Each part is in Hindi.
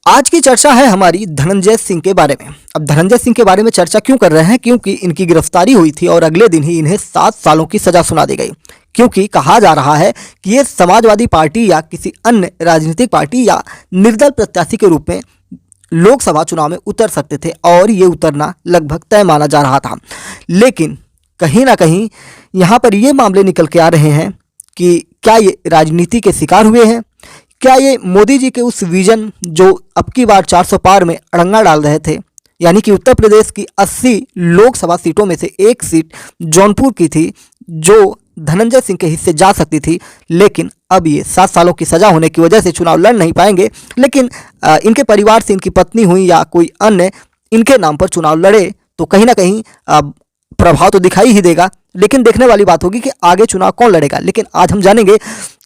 आज की चर्चा है हमारी धनंजय सिंह के बारे में। अब धनंजय सिंह के बारे में चर्चा क्यों कर रहे हैं? क्योंकि इनकी गिरफ्तारी हुई थी और अगले दिन ही इन्हें 7 सालों की सजा सुना दी गई। क्योंकि कहा जा रहा है कि ये समाजवादी पार्टी या किसी अन्य राजनीतिक पार्टी या निर्दल प्रत्याशी के रूप में लोकसभा चुनाव में उतर सकते थे और ये उतरना लगभग तय माना जा रहा था। लेकिन कहीं ना कहीं यहाँ पर ये मामले निकल के आ रहे हैं कि क्या ये राजनीति के शिकार हुए हैं? क्या ये मोदी जी के उस विजन जो अब की बार 400 पार में अड़ंगा डाल रहे थे, यानी कि उत्तर प्रदेश की 80 लोकसभा सीटों में से एक सीट जौनपुर की थी जो धनंजय सिंह के हिस्से जा सकती थी, लेकिन अब ये 7 सालों की सज़ा होने की वजह से चुनाव लड़ नहीं पाएंगे। लेकिन इनके परिवार से इनकी पत्नी हुई या कोई अन्य इनके नाम पर चुनाव लड़े तो कहीं ना कहीं प्रभाव तो दिखाई ही देगा। लेकिन देखने वाली बात होगी कि आगे चुनाव कौन लड़ेगा। लेकिन आज हम जानेंगे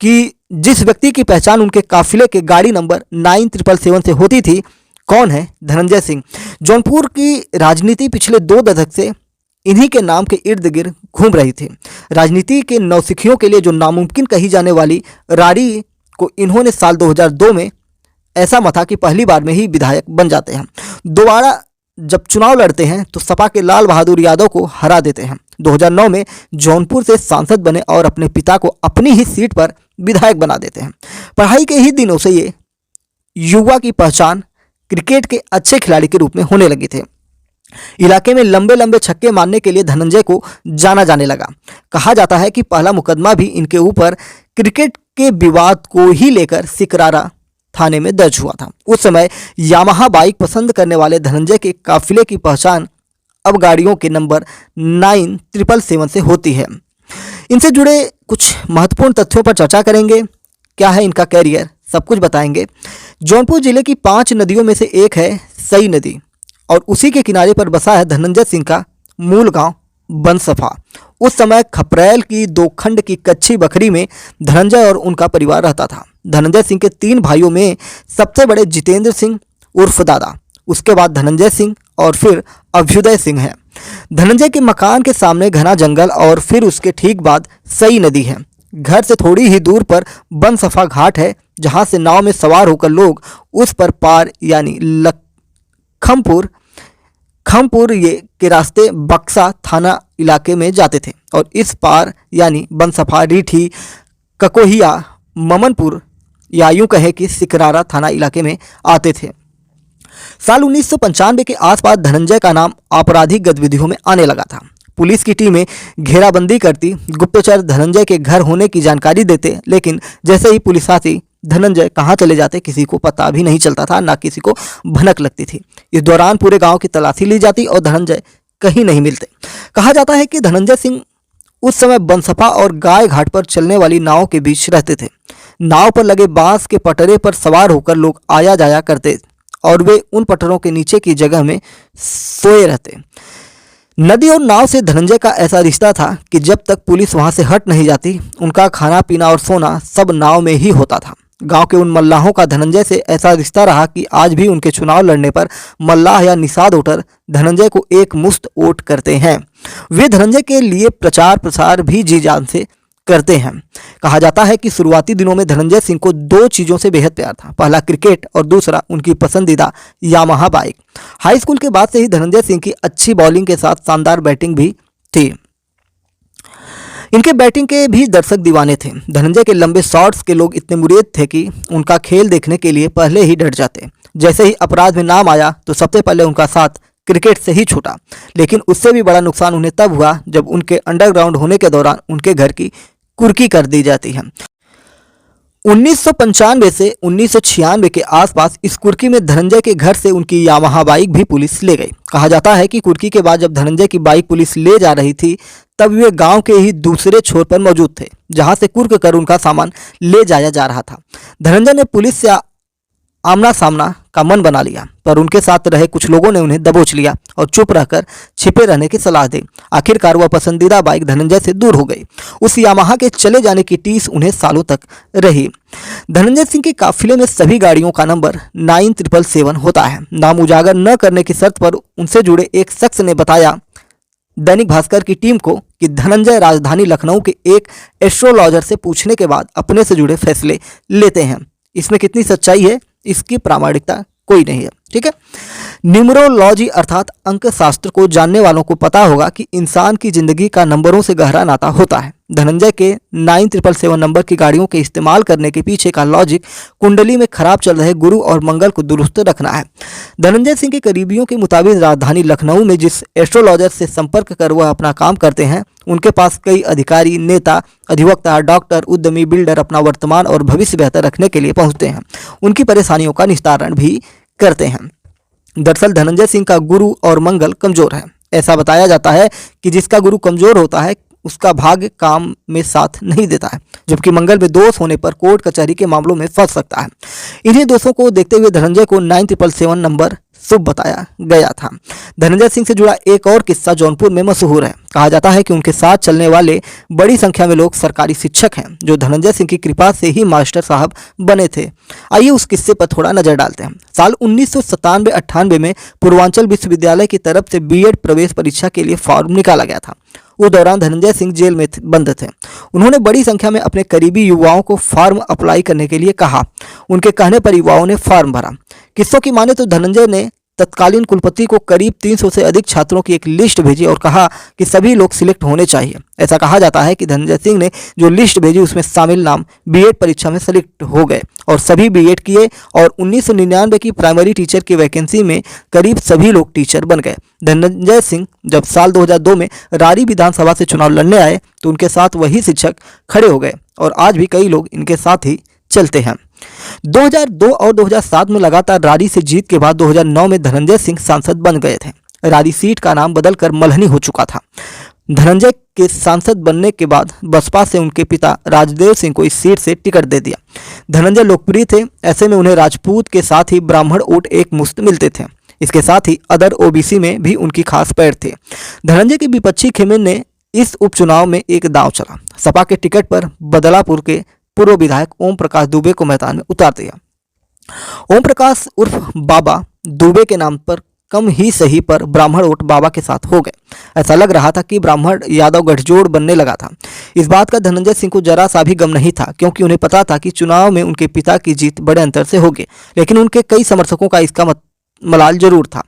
कि जिस व्यक्ति की पहचान उनके काफिले के गाड़ी नंबर 9777 से होती थी, कौन है धनंजय सिंह। जौनपुर की राजनीति पिछले 2 दशक से इन्हीं के नाम के इर्द गिर्द घूम रही थी। राजनीति के नौसिखियों के लिए जो नामुमकिन कही जाने वाली रारी को इन्होंने साल 2002 में ऐसा मथा कि पहली बार में ही विधायक बन जाते हैं। दोबारा जब चुनाव लड़ते हैं तो सपा के लाल बहादुर यादव को हरा देते हैं। 2009 में जौनपुर से सांसद बने और अपने पिता को अपनी ही सीट पर विधायक बना देते हैं। पढ़ाई के ही दिनों से ये युवा की पहचान क्रिकेट के अच्छे खिलाड़ी के रूप में होने लगे थे। इलाके में लंबे लंबे छक्के मारने के लिए धनंजय को जाना जाने लगा। कहा जाता है कि पहला मुकदमा भी इनके ऊपर क्रिकेट के विवाद को ही लेकर सिकरारा थाने में दर्ज हुआ था। उस समय यामाहा बाइक पसंद करने वाले धनंजय के काफिले की पहचान अब गाड़ियों के नंबर 9777 से होती है। इनसे जुड़े कुछ महत्वपूर्ण तथ्यों पर चर्चा करेंगे। क्या है इनका कैरियर, सब कुछ बताएंगे। जौनपुर जिले की 5 नदियों में से एक है सई नदी और उसी के किनारे पर बसा है धनंजय सिंह का मूल गांव बनसफा। उस समय खपरेल की 2 खंड की कच्ची बखरी में धनंजय और उनका परिवार रहता था। धनंजय सिंह के 3 भाइयों में सबसे बड़े जितेंद्र सिंह उर्फ दादा, उसके बाद धनंजय सिंह और फिर अभ्युदय सिंह हैं। धनंजय के मकान के सामने घना जंगल और फिर उसके ठीक बाद सई नदी है। घर से थोड़ी ही दूर पर बनसफा घाट है जहां से नाव में सवार होकर लोग उस पर पार यानी खमपुर ये के रास्ते बक्सा थाना इलाके में जाते थे और इस पार यानी बनसफा, रीठी, ककोहिया, ममनपुर या यूं कहे कि सिकरारा थाना इलाके में आते थे। साल 1995 के आसपास धनंजय का नाम आपराधिक गतिविधियों में आने लगा था। पुलिस की टीमें घेराबंदी करती, गुप्तचर धनंजय के घर होने की जानकारी देते, लेकिन जैसे ही पुलिस आती धनंजय कहाँ चले जाते किसी को पता भी नहीं चलता था, ना किसी को भनक लगती थी। इस दौरान पूरे गांव की तलाशी ली जाती और धनंजय कहीं नहीं मिलते। कहा जाता है कि धनंजय सिंह उस समय बनसफा और गाय घाट पर चलने वाली नाव के बीच रहते थे। नाव पर लगे बांस के पटरे पर सवार होकर लोग आया जाया करते और वे उन पटरों के नीचे की जगह में सोए रहते। नदी और नाव से धनंजय का ऐसा रिश्ता था कि जब तक पुलिस वहां से हट नहीं जाती उनका खाना पीना और सोना सब नाव में ही होता था। गांव के उन मल्लाहों का धनंजय से ऐसा रिश्ता रहा कि आज भी उनके चुनाव लड़ने पर मल्लाह या निषाद वोटर धनंजय को एक मुश्त वोट करते हैं। वे धनंजय के लिए प्रचार प्रसार भी जी जान से करते हैं। कहा जाता है कि शुरुआती दिनों में धनंजय सिंह को 2 चीज़ों से बेहद प्यार था, पहला क्रिकेट और दूसरा उनकी पसंदीदा यामाहा बाइक। हाई स्कूल के बाद से ही धनंजय सिंह की अच्छी बॉलिंग के साथ शानदार बैटिंग भी थी। इनके बैटिंग के भी दर्शक दीवाने थे। धनंजय के लंबे शॉट्स के लोग इतने मुरीद थे कि उनका खेल देखने के लिए पहले ही डट जाते। जैसे ही अपराध में नाम आया तो सबसे पहले उनका साथ क्रिकेट से ही छूटा। लेकिन उससे भी बड़ा नुकसान उन्हें तब हुआ जब उनके अंडरग्राउंड होने के दौरान उनके घर की कुर्की कर दी जाती है। 1995 से 1996 के आसपास इस कुर्की में धनंजय के घर से उनकी यामाहा बाइक भी पुलिस ले गई। कहा जाता है कि कुर्की के बाद जब धनंजय की बाइक पुलिस ले जा रही थी तब वे गांव के ही दूसरे छोर पर मौजूद थे जहां से कुर्क कर उनका सामान ले जाया जा रहा था। धनंजय ने पुलिस से आमना सामना का मन बना लिया, पर उनके साथ रहे कुछ लोगों ने उन्हें दबोच लिया और चुप रहकर छिपे रहने की सलाह दी। आखिरकार वह पसंदीदा बाइक धनंजय से दूर हो गई। उस यामाहा के चले जाने की टीस उन्हें सालों तक रही। धनंजय सिंह के काफिले में सभी गाड़ियों का नंबर 9777 होता है। नाम उजागर न करने की शर्त पर उनसे जुड़े एक शख्स ने बताया दैनिक भास्कर की टीम को कि धनंजय राजधानी लखनऊ के एक एस्ट्रोलॉजर से पूछने के बाद अपने से जुड़े फैसले लेते हैं। इसमें कितनी सच्चाई है, इसकी प्रामाणिकता कोई नहीं है। ठीक है। न्यूमरोलॉजी अर्थात अंक शास्त्र को जानने वालों को पता होगा कि इंसान की जिंदगी का नंबरों से गहरा नाता होता है। धनंजय के 9777 नंबर की गाड़ियों के इस्तेमाल करने के पीछे का लॉजिक कुंडली में खराब चल रहे गुरु और मंगल को दुरुस्त रखना है। धनंजय सिंह के करीबियों के मुताबिक राजधानी लखनऊ में जिस एस्ट्रोलॉजर से संपर्क कर वह अपना काम करते हैं, उनके पास कई अधिकारी, नेता, अधिवक्ता, डॉक्टर, उद्यमी, बिल्डर अपना वर्तमान और भविष्य बेहतर रखने के लिए पहुंचते हैं, उनकी परेशानियों का निस्तारण भी करते हैं। दरअसल धनंजय सिंह का गुरु और मंगल कमजोर है। ऐसा बताया जाता है कि जिसका गुरु कमजोर होता है उसका भाग्य काम में साथ नहीं देता है, जबकि मंगल में दोष होने पर कोर्ट कचहरी के मामलों में फंस सकता है। इन्हीं दोषों को देखते हुए धनंजय को 9777 नंबर शुभ बताया गया था। धनंजय सिंह से जुड़ा एक और किस्सा जौनपुर में मशहूर है। कहा जाता है कि उनके साथ चलने वाले बड़ी संख्या में लोग सरकारी शिक्षक हैं, जो धनंजय सिंह की कृपा से ही मास्टर साहब बने थे। आइए उस किस्से पर थोड़ा नजर डालते हैं। साल 1997-98 में पूर्वांचल विश्वविद्यालय की तरफ से बीएड प्रवेश परीक्षा के लिए फॉर्म निकाला गया था। उस दौरान धनंजय सिंह जेल में बंद थे। उन्होंने बड़ी संख्या में अपने करीबी युवाओं को फॉर्म अप्लाई करने के लिए कहा। उनके कहने पर युवाओं ने फॉर्म भरा। किस्सों की माने तो धनंजय ने तत्कालीन कुलपति को करीब 300 से अधिक छात्रों की एक लिस्ट भेजी और कहा कि सभी लोग सिलेक्ट होने चाहिए। ऐसा कहा जाता है कि धनंजय सिंह ने जो लिस्ट भेजी उसमें शामिल नाम बीएड परीक्षा में सेलेक्ट हो गए और सभी बीएड किए और 1999 की प्राइमरी टीचर की वैकेंसी में करीब सभी लोग टीचर बन गए। धनंजय सिंह जब साल 2002 में रारी विधानसभा से चुनाव लड़ने आए तो उनके साथ वही शिक्षक खड़े हो गए और आज भी कई लोग इनके साथ ही चलते हैं। 2002 और 2007 में लगातार रारी से जीत के बाद 2009 में धनंजय सिंह सांसद बन गए थे। रारी सीट का नाम बदलकर मल्हनी हो चुका था। धनंजय के सांसद बनने के बाद बसपा से उनके पिता राजदेव सिंह को इस सीट से टिकट दे दिया। धनंजय लोकप्रिय थे, ऐसे में उन्हें राजपूत के साथ ही ब्राह्मण वोट एक मुश्त मिलते थे। इसके साथ ही अदर ओबीसी में भी उनकी खास पैठ थे। धनंजय के विपक्षी खेमे ने इस उपचुनाव में एक दांव चला। सपा के टिकट पर बदलापुर के पूर्व विधायक ओम प्रकाश दुबे को मैदान में उतार दिया। ओम प्रकाश उर्फ बाबा दुबे के नाम पर कम ही सही पर ब्राह्मण वोट बाबा के साथ हो गए। ऐसा लग रहा था कि ब्राह्मण यादव गठजोड़ बनने लगा था। इस बात का धनंजय सिंह को जरा सा भी गम नहीं था, क्योंकि उन्हें पता था कि चुनाव में उनके पिता की जीत बड़े अंतर से होगी, लेकिन उनके कई समर्थकों का इसका मलाल जरूर था।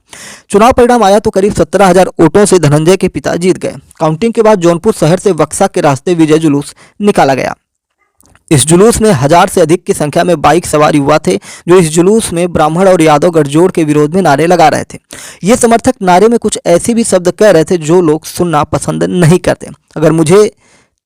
चुनाव परिणाम आया तो करीब 17,000 वोटों से धनंजय के पिता जीत गए। काउंटिंग के बाद जौनपुर शहर से बक्सा के रास्ते विजय जुलूस निकाला गया। इस जुलूस में 1000 से अधिक की संख्या में बाइक सवार युवा थे, जो इस जुलूस में ब्राह्मण और यादव गठजोड़ के विरोध में नारे लगा रहे थे। ये समर्थक नारे में कुछ ऐसी भी शब्द कह रहे थे जो लोग सुनना पसंद नहीं करते। अगर मुझे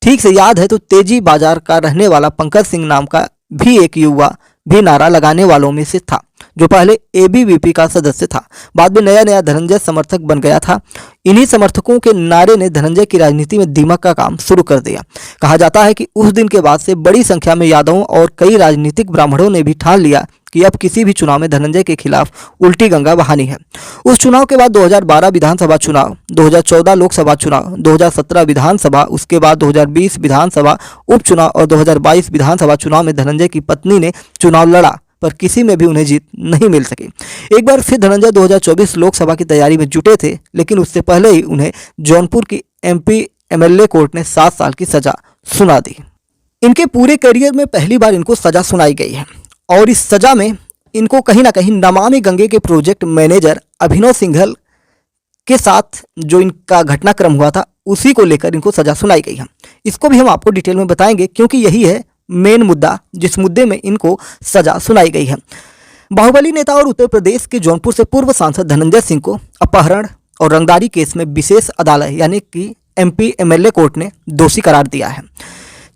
ठीक से याद है तो तेजी बाजार का रहने वाला पंकज सिंह नाम का भी एक युवा भी नारा लगाने वालों में से था, जो पहले एबीवीपी का सदस्य था। बाद में नया धनंजय समर्थक बन गया था। इन्हीं समर्थकों के नारे ने धनंजय की राजनीति में दीमक का काम शुरू कर दिया। कहा जाता है कि उस दिन के बाद से बड़ी संख्या में यादवों और कई राजनीतिक ब्राह्मणों ने भी ठान लिया कि अब किसी भी चुनाव में धनंजय के खिलाफ उल्टी गंगा बहानी है। उस चुनाव के बाद 2012 विधानसभा चुनाव, 2014 लोकसभा चुनाव, 2017 विधानसभा, उसके बाद 2020 विधानसभा उपचुनाव और 2022 विधानसभा चुनाव में धनंजय की पत्नी ने चुनाव लड़ा, पर किसी में भी उन्हें जीत नहीं मिल सकी। एक बार फिर धनंजय 2024 लोकसभा की तैयारी में जुटे थे, लेकिन उससे पहले ही उन्हें जौनपुर की एमपी एमएलए कोर्ट ने 7 साल की सजा सुना दी। इनके पूरे करियर में पहली बार इनको सजा सुनाई गई है और इस सजा में इनको कहीं ना कहीं नमामि गंगे के प्रोजेक्ट मैनेजर अभिनव सिंघल के साथ जो इनका घटनाक्रम हुआ था उसी को लेकर इनको सजा सुनाई गई है। इसको भी हम आपको डिटेल में बताएंगे, क्योंकि यही है मेन मुद्दा जिस मुद्दे में इनको सजा सुनाई गई है। बाहुबली नेता और उत्तर प्रदेश के जौनपुर से पूर्व सांसद धनंजय सिंह को अपहरण और रंगदारी केस में विशेष अदालत यानी कि एमपी एमएलए कोर्ट ने दोषी करार दिया है।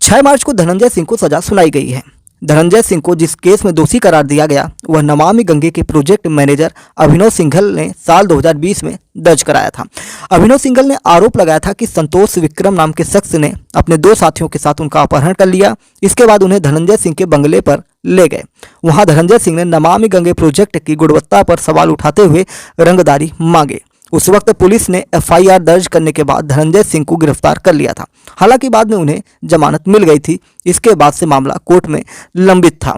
6 मार्च को धनंजय सिंह को सजा सुनाई गई है। धनंजय सिंह को जिस केस में दोषी करार दिया गया वह नमामि गंगे के प्रोजेक्ट मैनेजर अभिनव सिंघल ने साल 2020 में दर्ज कराया था। अभिनव सिंघल ने आरोप लगाया था कि संतोष विक्रम नाम के शख्स ने अपने 2 साथियों के साथ उनका अपहरण कर लिया। इसके बाद उन्हें धनंजय सिंह के बंगले पर ले गए। वहां धनंजय सिंह ने नमामि गंगे प्रोजेक्ट की गुणवत्ता पर सवाल उठाते हुए रंगदारी मांगे। उस वक्त पुलिस ने एफआईआर दर्ज करने के बाद धनंजय सिंह को गिरफ्तार कर लिया था। हालांकि बाद में उन्हें जमानत मिल गई थी। इसके बाद से मामला कोर्ट में लंबित था।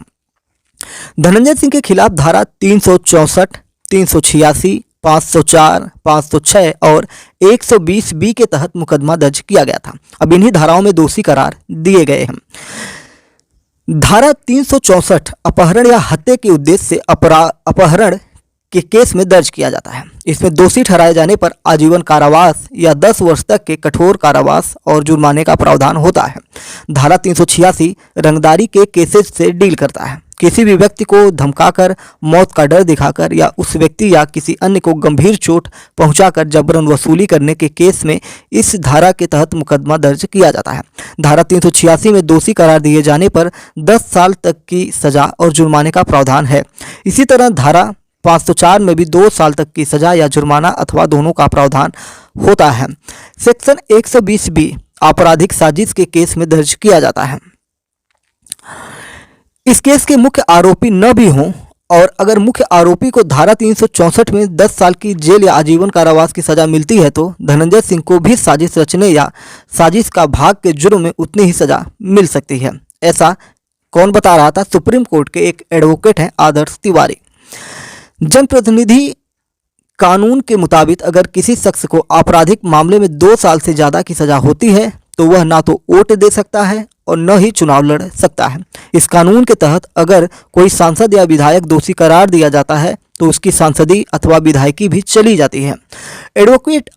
धनंजय सिंह के खिलाफ धारा 364, 386, 504, 506 और 120 बी के तहत मुकदमा दर्ज किया गया था। अब इन्हीं धाराओं में दोषी करार दिए गए हैं। धारा 364 अपहरण या हत्या के उद्देश्य से अपहरण के केस में दर्ज किया जाता है। इसमें दोषी ठहराए जाने पर आजीवन कारावास या 10 वर्ष तक के कठोर कारावास और जुर्माने का प्रावधान होता है। धारा 386 रंगदारी के केसेस से डील करता है। किसी भी व्यक्ति को धमकाकर, मौत का डर दिखाकर या उस व्यक्ति या किसी अन्य को गंभीर चोट पहुंचाकर जबरन वसूली करने के केस में इस धारा के तहत मुकदमा दर्ज किया जाता है। धारा 386 में दोषी करार दिए जाने पर 10 साल तक की सजा और जुर्माने का प्रावधान है। इसी तरह धारा 504 में भी 2 साल तक की सजा या जुर्माना अथवा दोनों का प्रावधान होता है। सेक्शन 120 बी आपराधिक साजिश के केस में दर्ज किया जाता है। इस केस के मुख्य आरोपी न भी हों और अगर मुख्य आरोपी को धारा 364 में 10 साल की जेल या आजीवन कारावास की सजा मिलती है तो धनंजय सिंह को भी साजिश रचने या साजिश का भाग के जुर्म में उतनी ही सजा मिल सकती है। ऐसा कौन बता रहा था? सुप्रीम कोर्ट के एक एडवोकेट हैं आदर्श तिवारी। जनप्रतिनिधि कानून के मुताबिक अगर किसी शख्स को आपराधिक मामले में 2 साल से ज़्यादा की सजा होती है तो वह ना तो वोट दे सकता है और न ही चुनाव लड़ सकता है। इस कानून के तहत अगर कोई सांसद या विधायक दोषी करार दिया जाता है तो उसकी सांसदी अथवा विधायकी भी चली जाती है। एडवोकेट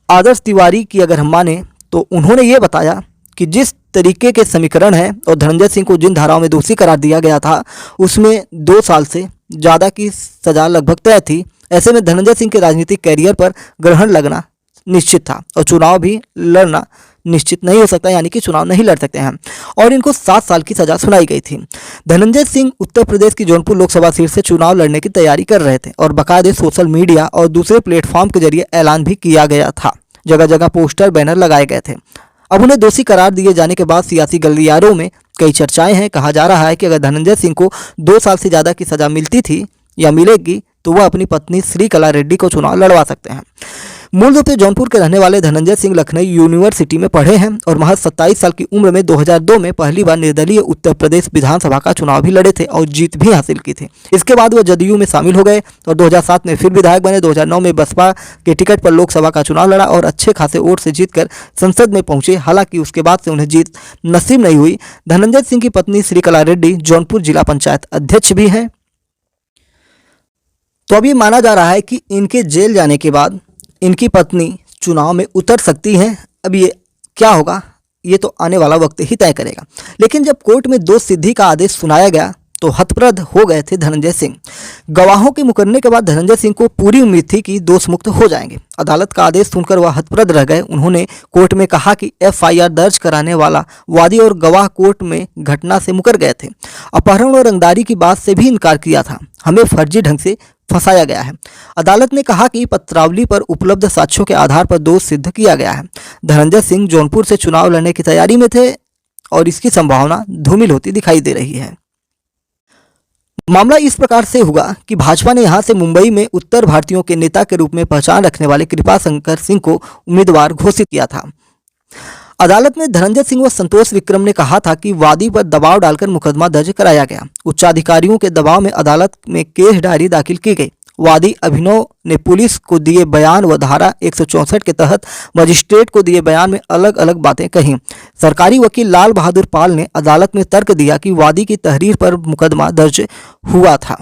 आदर्श तिवारी की अगर हम माने तो उन्होंने ये बताया कि जिस तरीके के समीकरण है और धनंजय सिंह को जिन धाराओं में दोषी करार दिया गया था उसमें 2 साल से ज़्यादा की सज़ा लगभग तय थी। ऐसे में धनंजय सिंह के राजनीतिक कैरियर पर ग्रहण लगना निश्चित था और चुनाव भी लड़ना निश्चित नहीं हो सकता, यानी कि चुनाव नहीं लड़ सकते हैं और इनको 7 साल की सजा सुनाई गई थी। धनंजय सिंह उत्तर प्रदेश की जौनपुर लोकसभा सीट से चुनाव लड़ने की तैयारी कर रहे थे और बाकायदे सोशल मीडिया और दूसरे प्लेटफॉर्म के जरिए ऐलान भी किया गया था। जगह जगह पोस्टर बैनर लगाए गए थे। अब उन्हें दोषी करार दिए जाने के बाद सियासी गलियारों में कई चर्चाएं हैं। कहा जा रहा है कि अगर धनंजय सिंह को 2 साल से ज़्यादा की सज़ा मिलती थी या मिलेगी तो वह अपनी पत्नी श्रीकला रेड्डी को चुनाव लड़वा सकते हैं। मूल रूप से जौनपुर के रहने वाले धनंजय सिंह लखनऊ यूनिवर्सिटी में पढ़े हैं और महज 27 साल की उम्र में 2002 में पहली बार निर्दलीय उत्तर प्रदेश विधानसभा का चुनाव भी लड़े थे और जीत भी हासिल की थी। इसके बाद वह जदयू में शामिल हो गए और 2007 में फिर विधायक बने। 2009 में बसपा के टिकट पर लोकसभा का चुनाव लड़ा और अच्छे खासे वोट से जीतकर संसद में पहुंचे। हालांकि उसके बाद से उन्हें जीत नसीब नहीं हुई। धनंजय सिंह की पत्नी श्रीकला रेड्डी जौनपुर जिला पंचायत अध्यक्ष भी हैं। तो अब ये माना जा रहा है कि इनके जेल जाने के बाद इनकी पत्नी चुनाव में उतर सकती हैं। अब ये क्या होगा ये तो आने वाला वक्त ही तय करेगा। लेकिन जब कोर्ट में दोष सिद्धि का आदेश सुनाया गया तो हतप्रद हो गए थे धनंजय सिंह। गवाहों के मुकरने के बाद धनंजय सिंह को पूरी उम्मीद थी कि दोष मुक्त हो जाएंगे। अदालत का आदेश सुनकर वह हतप्रद रह गए। उन्होंने कोर्ट में कहा कि FIR दर्ज कराने वाला वादी और गवाह कोर्ट में घटना से मुकर गए थे। अपहरण और रंगदारी की बात से भी इनकार किया था। हमें फर्जी ढंग से फंसाया गया है। अदालत ने कहा कि पत्रावली पर उपलब्ध साक्ष्यों के आधार पर दोष सिद्ध किया गया है। धनंजय सिंह जौनपुर से चुनाव लड़ने की तैयारी में थे और इसकी संभावना धूमिल होती दिखाई दे रही है। मामला इस प्रकार से हुआ कि भाजपा ने यहां से मुंबई में उत्तर भारतीयों के नेता के रूप में पहचान रखने वाले कृपाशंकर सिंह को उम्मीदवार घोषित किया था। अदालत में धनंजय सिंह व संतोष विक्रम ने कहा था कि वादी पर दबाव डालकर मुकदमा दर्ज कराया गया। उच्चाधिकारियों के दबाव में अदालत में केस डायरी दाखिल की गई। वादी अभिनव ने पुलिस को दिए बयान व धारा 164 के तहत मजिस्ट्रेट को दिए बयान में अलग अलग बातें कहीं। सरकारी वकील लाल बहादुर पाल ने अदालत में तर्क दिया कि वादी की तहरीर पर मुकदमा दर्ज हुआ था।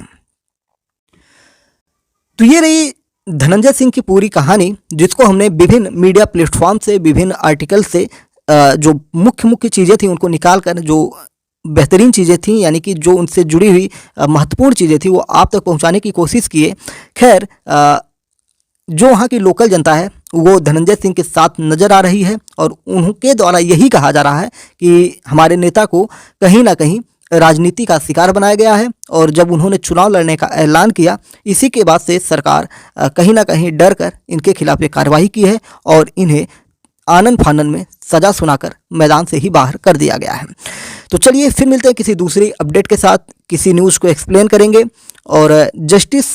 तो ये रही धनंजय सिंह की पूरी कहानी, जिसको हमने विभिन्न मीडिया प्लेटफॉर्म से, विभिन्न आर्टिकल से जो मुख्य चीज़ें थी उनको निकाल कर, जो बेहतरीन चीज़ें थी यानी कि जो उनसे जुड़ी हुई महत्वपूर्ण चीज़ें थी वो आप तक पहुंचाने की कोशिश किए। खैर, जो वहाँ की लोकल जनता है वो धनंजय सिंह के साथ नज़र आ रही है और उनके द्वारा यही कहा जा रहा है कि हमारे नेता को कहीं ना कहीं राजनीति का शिकार बनाया गया है और जब उन्होंने चुनाव लड़ने का ऐलान किया इसी के बाद से सरकार कहीं ना कहीं डर कर इनके खिलाफ ये कार्रवाई की है और इन्हें आनन फानन में सजा सुनाकर मैदान से ही बाहर कर दिया गया है। तो चलिए फिर मिलते हैं किसी दूसरी अपडेट के साथ, किसी न्यूज़ को एक्सप्लेन करेंगे। और जस्टिस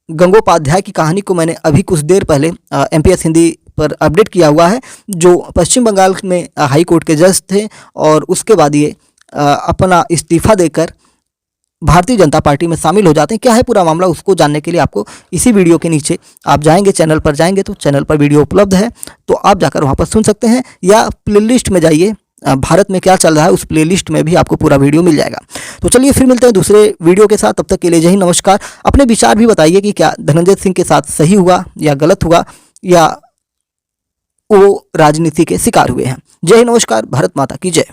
गंगोपाध्याय की कहानी को मैंने अभी कुछ देर पहले MPS हिंदी पर अपडेट किया हुआ है, जो पश्चिम बंगाल में हाई कोर्ट के जज थे और उसके बाद ये अपना इस्तीफा देकर भारतीय जनता पार्टी में शामिल हो जाते हैं। क्या है पूरा मामला, उसको जानने के लिए आपको इसी वीडियो के नीचे आप जाएंगे, चैनल पर जाएंगे तो चैनल पर वीडियो उपलब्ध है, तो आप जाकर वहां पर सुन सकते हैं या प्लेलिस्ट में जाइए, भारत में क्या चल रहा है उस प्लेलिस्ट में भी आपको पूरा वीडियो मिल जाएगा। तो चलिए फिर मिलते हैं दूसरे वीडियो के साथ, तब तक के लिए जय हिंद, नमस्कार। अपने विचार भी बताइए कि क्या धनंजय सिंह के साथ सही हुआ या गलत हुआ, या वो राजनीति के शिकार हुए हैं। जय हिंद, नमस्कार, भारत माता की जय।